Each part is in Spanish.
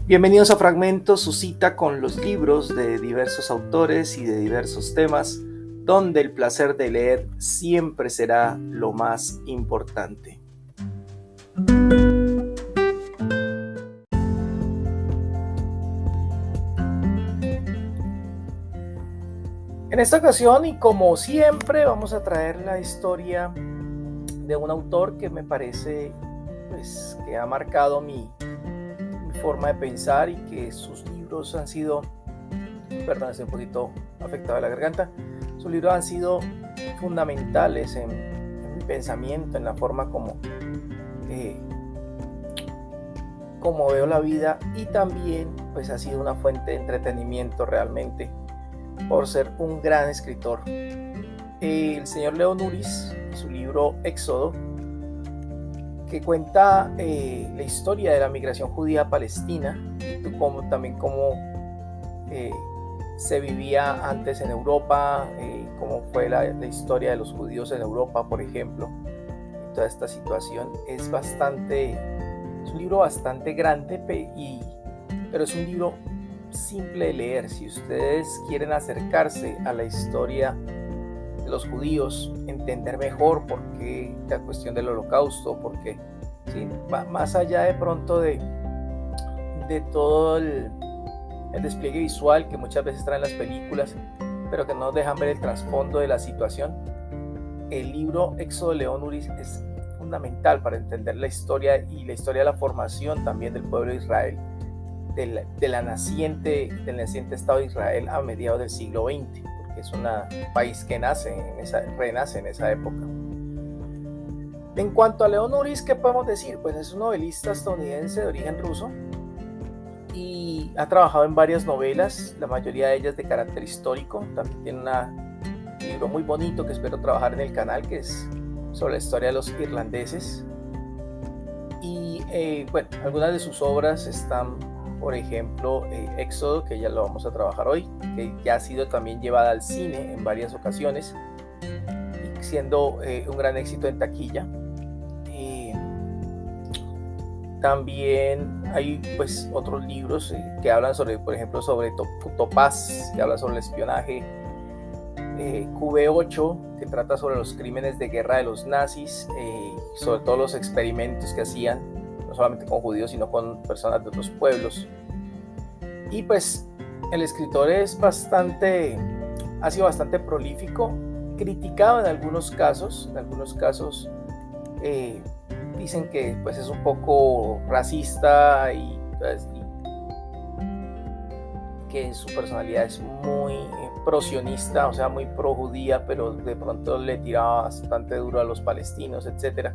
Bienvenidos a Fragmentos, su cita con los libros de diversos autores y de diversos temas, donde el placer de leer siempre será lo más importante. En esta ocasión, y como siempre, vamos a traer la historia de un autor que me parece que ha marcado mi forma de pensar y que sus libros han sido, perdón, estoy un poquito afectado de la garganta, sus libros han sido fundamentales en mi pensamiento, en la forma como veo la vida, y también pues ha sido una fuente de entretenimiento realmente por ser un gran escritor. El señor León Uris, su libro Éxodo, que cuenta la historia de la migración judía a Palestina, también cómo se vivía antes en Europa, cómo fue la historia de los judíos en Europa, por ejemplo. Toda esta situación es un libro bastante grande, pero es un libro simple de leer. Si ustedes quieren acercarse a la historia de los judíos, entender mejor por qué la cuestión del holocausto, porque ¿sí? Más allá de pronto de todo el despliegue visual que muchas veces traen las películas, pero que no dejan ver el trasfondo de la situación, el libro Éxodo de León Uris es fundamental para entender la historia y la historia de la formación también del pueblo de Israel, del naciente Estado de Israel a mediados del siglo XX, porque es un país que renace en esa época. En cuanto a León Uris, ¿qué podemos decir? Pues es un novelista estadounidense de origen ruso y ha trabajado en varias novelas, la mayoría de ellas de carácter histórico. También tiene un libro muy bonito que espero trabajar en el canal, que es sobre la historia de los irlandeses. Y algunas de sus obras están, por ejemplo, Éxodo, que ya lo vamos a trabajar hoy, que ya ha sido también llevada al cine en varias ocasiones, siendo un gran éxito en taquilla. También hay pues otros libros que hablan sobre, por ejemplo, sobre Topaz, que habla sobre el espionaje, QB8, que trata sobre los crímenes de guerra de los nazis, sobre todos los experimentos que hacían, no solamente con judíos, sino con personas de otros pueblos. Y pues el escritor ha sido bastante prolífico, criticado en algunos casos. Dicen que pues es un poco racista y que su personalidad es muy pro-sionista, o sea, muy pro-judía, pero de pronto le tiraba bastante duro a los palestinos, etcétera.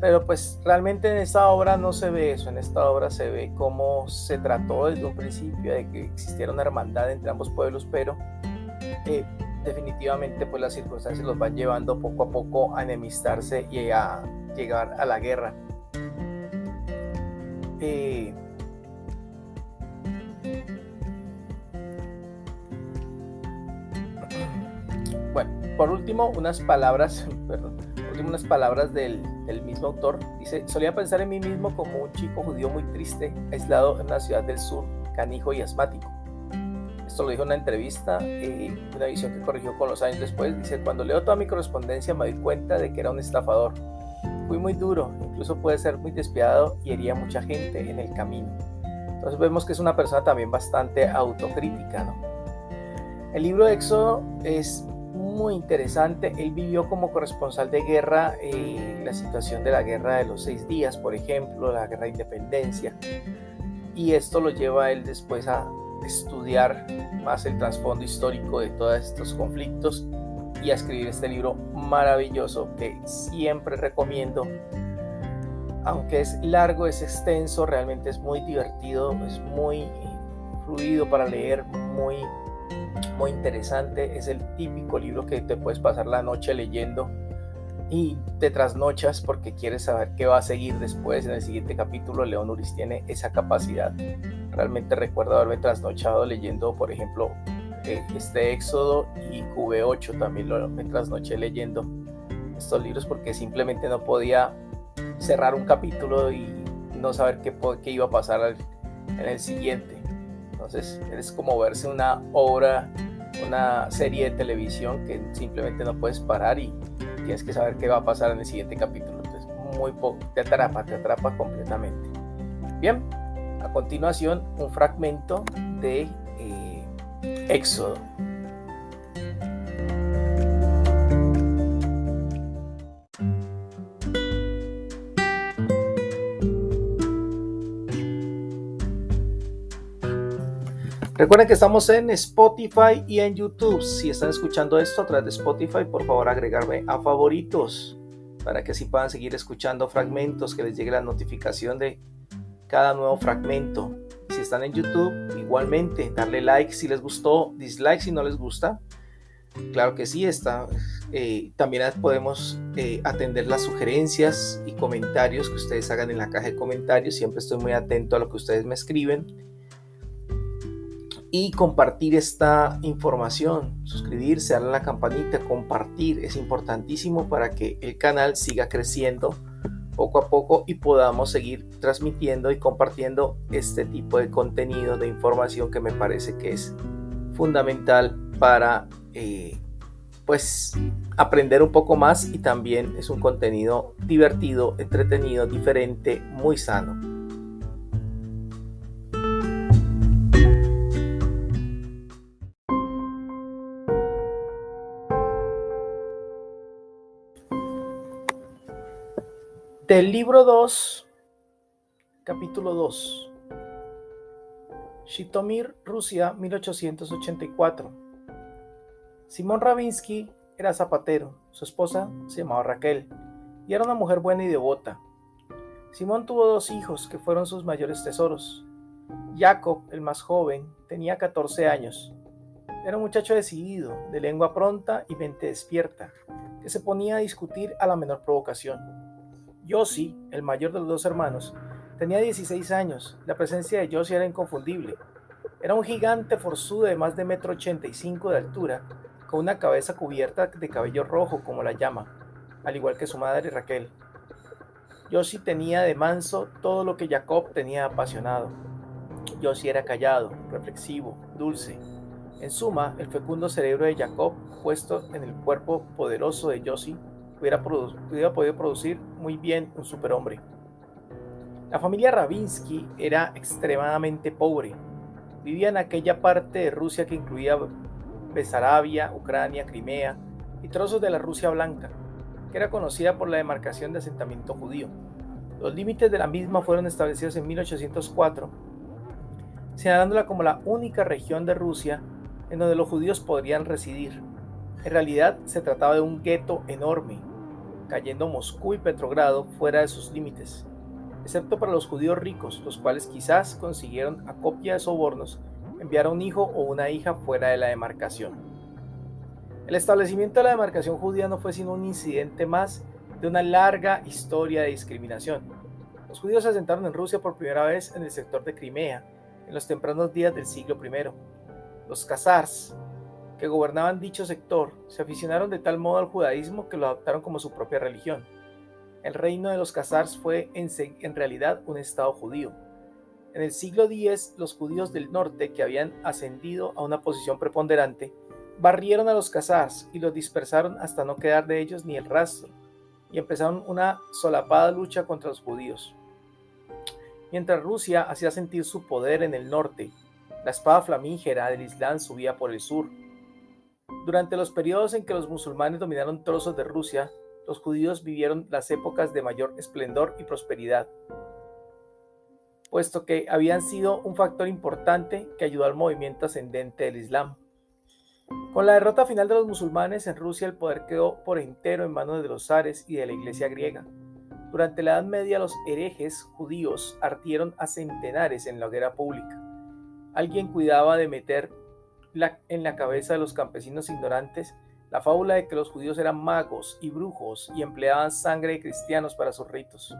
Pero pues realmente en esta obra no se ve eso. En esta obra se ve cómo se trató desde un principio de que existiera una hermandad entre ambos pueblos, pero definitivamente pues las circunstancias los van llevando poco a poco a enemistarse y a llegar a la guerra. Bueno, por último unas palabras del mismo autor. Dice: solía pensar en mí mismo como un chico judío muy triste, aislado en una ciudad del sur, canijo y asmático. Esto lo dijo en una entrevista, una visión que corrigió con los años después. Dice: cuando leo toda mi correspondencia me doy cuenta de que era un estafador. Fui muy duro, incluso puede ser muy despiadado y hería a mucha gente en el camino. Entonces vemos que es una persona también bastante autocrítica, ¿no? El libro de Éxodo es muy interesante. Él vivió como corresponsal de guerra la situación de la guerra de los 6 días, por ejemplo, la guerra de independencia, y esto lo lleva a él después a estudiar más el trasfondo histórico de todos estos conflictos y a escribir este libro maravilloso que siempre recomiendo. Aunque es largo, es extenso, realmente es muy divertido, es muy fluido para leer, muy interesante. Es el típico libro que te puedes pasar la noche leyendo y te trasnochas porque quieres saber qué va a seguir después en el siguiente capítulo. León Uris tiene esa capacidad. Realmente recuerdo haberme trasnochado leyendo, por ejemplo, este Éxodo, y QB8 también me trasnoché leyendo estos libros porque simplemente no podía cerrar un capítulo y no saber qué iba a pasar en el siguiente. Entonces es como verse una obra, una serie de televisión que simplemente no puedes parar y tienes que saber qué va a pasar en el siguiente capítulo. Entonces te atrapa completamente. Bien, a continuación un fragmento de Éxodo. Recuerden que estamos en Spotify y en YouTube. Si están escuchando esto a través de Spotify, por favor agregarme a favoritos para que así puedan seguir escuchando fragmentos, que les llegue la notificación de cada nuevo fragmento. Si están en YouTube, igualmente, darle like si les gustó, dislike si no les gusta. Claro que sí, también podemos atender las sugerencias y comentarios que ustedes hagan en la caja de comentarios. Siempre estoy muy atento a lo que ustedes me escriben. Y compartir esta información, suscribirse, darle a la campanita, compartir, es importantísimo para que el canal siga creciendo poco a poco y podamos seguir transmitiendo y compartiendo este tipo de contenido, de información que me parece que es fundamental para pues aprender un poco más, y también es un contenido divertido, entretenido, diferente, muy sano. Del libro 2, capítulo 2. Shitomir, Rusia, 1884. Simón Ravinsky era zapatero, su esposa se llamaba Raquel y era una mujer buena y devota. Simón tuvo 2 hijos que fueron sus mayores tesoros. Jacob, el más joven, tenía 14 años. Era un muchacho decidido, de lengua pronta y mente despierta, que se ponía a discutir a la menor provocación. Yossi, el mayor de los 2 hermanos, tenía 16 años. La presencia de Yossi era inconfundible. Era un gigante forzudo de más de 1,85 m de altura, con una cabeza cubierta de cabello rojo como la llama, al igual que su madre Raquel. Yossi tenía de manso todo lo que Jacob tenía apasionado. Yossi era callado, reflexivo, dulce. En suma, el fecundo cerebro de Jacob, puesto en el cuerpo poderoso de Yossi, hubiera podido producir muy bien un superhombre. La familia Ravinsky era extremadamente pobre. Vivía en aquella parte de Rusia que incluía Besarabia, Ucrania, Crimea y trozos de la Rusia Blanca, que era conocida por la demarcación de asentamiento judío. Los límites de la misma fueron establecidos en 1804, señalándola como la única región de Rusia en donde los judíos podrían residir. En realidad se trataba de un gueto enorme, cayendo Moscú y Petrogrado fuera de sus límites, excepto para los judíos ricos, los cuales quizás consiguieron a copia de sobornos enviar a un hijo o una hija fuera de la demarcación. El establecimiento de la demarcación judía no fue sino un incidente más de una larga historia de discriminación. Los judíos se asentaron en Rusia por primera vez en el sector de Crimea, en los tempranos días del siglo I. Los khazars, que gobernaban dicho sector, se aficionaron de tal modo al judaísmo que lo adoptaron como su propia religión. El reino de los khazars fue en realidad un estado judío. En el siglo X, los judíos del norte, que habían ascendido a una posición preponderante, barrieron a los khazars y los dispersaron hasta no quedar de ellos ni el rastro, y empezaron una solapada lucha contra los judíos. Mientras Rusia hacía sentir su poder en el norte, la espada flamígera del Islam subía por el sur. Durante los periodos en que los musulmanes dominaron trozos de Rusia, los judíos vivieron las épocas de mayor esplendor y prosperidad, puesto que habían sido un factor importante que ayudó al movimiento ascendente del Islam. Con la derrota final de los musulmanes en Rusia, el poder quedó por entero en manos de los zares y de la Iglesia griega. Durante la Edad Media, los herejes judíos ardieron a centenares en la hoguera pública. Alguien cuidaba de meter en la cabeza de los campesinos ignorantes la fábula de que los judíos eran magos y brujos y empleaban sangre de cristianos para sus ritos.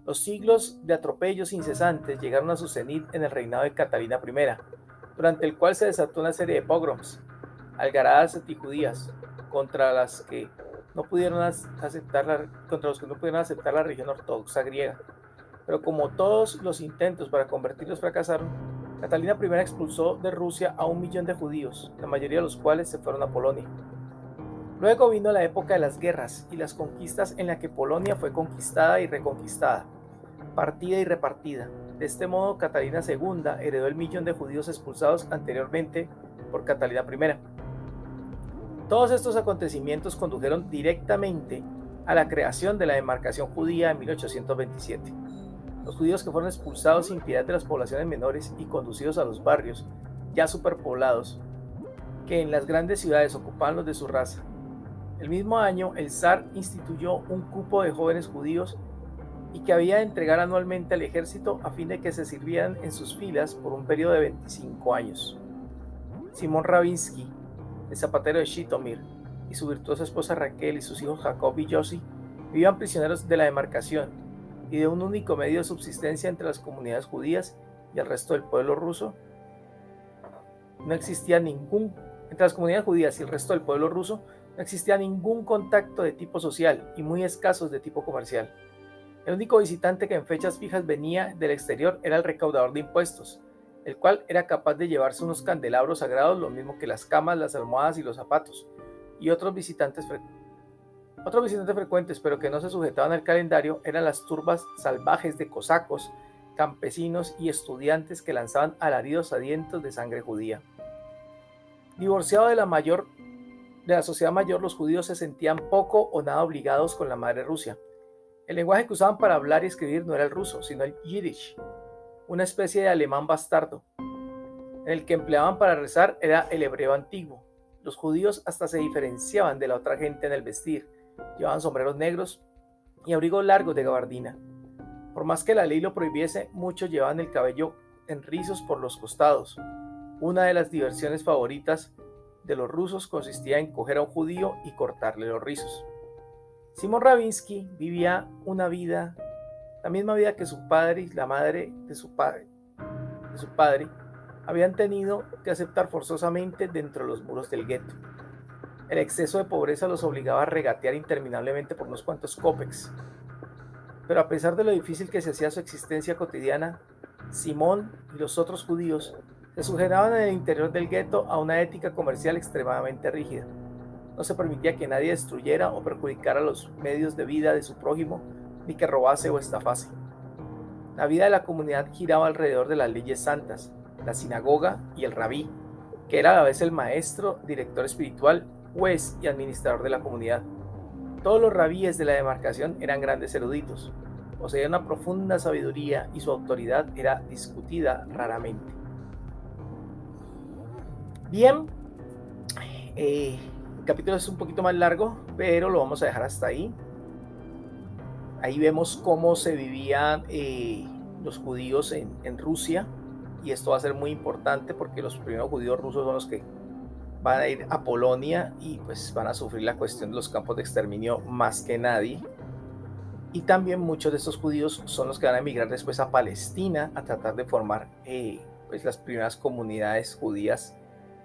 Los siglos de atropellos incesantes llegaron a su cenit en el reinado de Catalina I, durante el cual se desató una serie de pogroms, algaradas antijudías, contra los que no pudieron aceptar la religión ortodoxa griega. pero como todos los intentos para convertirlos fracasaron, Catalina I expulsó de Rusia a 1 millón de judíos, la mayoría de los cuales se fueron a Polonia. Luego vino la época de las guerras y las conquistas en la que Polonia fue conquistada y reconquistada, partida y repartida. De este modo, Catalina II heredó el 1 millón de judíos expulsados anteriormente por Catalina I. Todos estos acontecimientos condujeron directamente a la creación de la demarcación judía en 1827. Los judíos que fueron expulsados sin piedad de las poblaciones menores y conducidos a los barrios ya superpoblados, que en las grandes ciudades ocupaban los de su raza. El mismo año, el zar instituyó un cupo de jóvenes judíos y que había de entregar anualmente al ejército a fin de que se sirvieran en sus filas por un periodo de 25 años. Simón Rabinsky, el zapatero de Zhytomyr, y su virtuosa esposa Raquel y sus hijos Jacob y Yossi vivían prisioneros de la demarcación y de un único medio de subsistencia entre las comunidades judías y el resto del pueblo ruso. Entre las comunidades judías y el resto del pueblo ruso no existía ningún contacto de tipo social y muy escasos de tipo comercial. El único visitante que en fechas fijas venía del exterior era el recaudador de impuestos, el cual era capaz de llevarse unos candelabros sagrados, lo mismo que las camas, las almohadas y los zapatos, y otros visitantes frecuentes, pero que no se sujetaban al calendario, eran las turbas salvajes de cosacos, campesinos y estudiantes que lanzaban alaridos sedientos de sangre judía. Divorciados de la sociedad mayor, los judíos se sentían poco o nada obligados con la madre Rusia. El lenguaje que usaban para hablar y escribir no era el ruso, sino el yiddish, una especie de alemán bastardo. El que empleaban para rezar era el hebreo antiguo. Los judíos hasta se diferenciaban de la otra gente en el vestir. Llevaban sombreros negros y abrigos largos de gabardina. Por más que la ley lo prohibiese, muchos llevaban el cabello en rizos por los costados. Una de las diversiones favoritas de los rusos consistía en coger a un judío y cortarle los rizos. Simón Rabinsky vivía la misma vida que su padre y la madre de su padre habían tenido que aceptar forzosamente dentro de los muros del gueto. El exceso de pobreza los obligaba a regatear interminablemente por unos cuantos kopecks. Pero a pesar de lo difícil que se hacía su existencia cotidiana, Simón y los otros judíos se sujetaban en el interior del gueto a una ética comercial extremadamente rígida. No se permitía que nadie destruyera o perjudicara los medios de vida de su prójimo, ni que robase o estafase. La vida de la comunidad giraba alrededor de las leyes santas, la sinagoga y el rabí, que era a la vez el maestro, director espiritual, juez y administrador de la comunidad. Todos los rabíes de la demarcación eran grandes eruditos, poseían una profunda sabiduría y su autoridad era discutida raramente. Bien, el capítulo es un poquito más largo, pero lo vamos a dejar hasta ahí. Ahí vemos cómo se vivían los judíos en Rusia, y esto va a ser muy importante porque los primeros judíos rusos son los que van a ir a Polonia y pues van a sufrir la cuestión de los campos de exterminio más que nadie. Y también muchos de estos judíos son los que van a emigrar después a Palestina a tratar de formar pues las primeras comunidades judías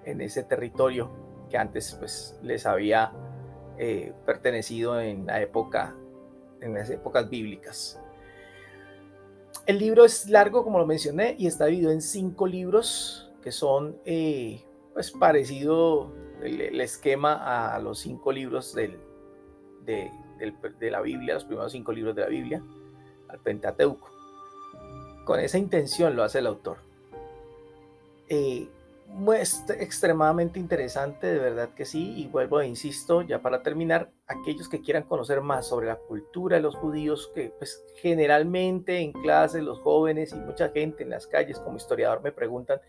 en ese territorio que antes pues les había pertenecido en las épocas bíblicas. El libro es largo, como lo mencioné, y está dividido en 5 libros que son pues parecido el esquema a los 5 libros de la Biblia, los primeros 5 libros de la Biblia, al Pentateuco. Con esa intención lo hace el autor. Es extremadamente interesante, de verdad que sí, y vuelvo e insisto, ya para terminar, aquellos que quieran conocer más sobre la cultura de los judíos, que pues generalmente en clases los jóvenes y mucha gente en las calles como historiador me preguntan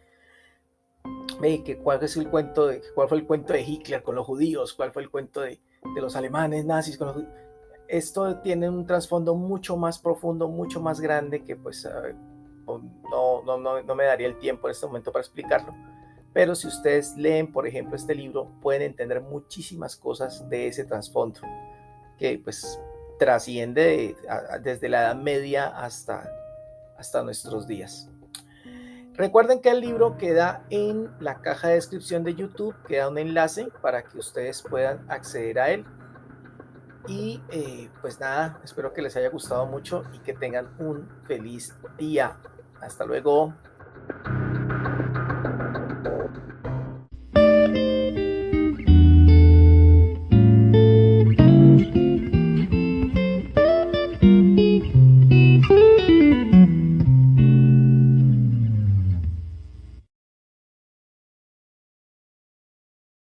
cuál fue el cuento de Hitler con los judíos, cuál fue el cuento de los alemanes nazis con los judíos. Esto tiene un trasfondo mucho más profundo, mucho más grande que pues no me daría el tiempo en este momento para explicarlo. Pero si ustedes leen, por ejemplo, este libro, pueden entender muchísimas cosas de ese trasfondo, que pues trasciende desde la Edad Media hasta nuestros días. Recuerden que el libro queda en la caja de descripción de YouTube, queda un enlace para que ustedes puedan acceder a él. Y pues nada, espero que les haya gustado mucho y que tengan un feliz día. Hasta luego.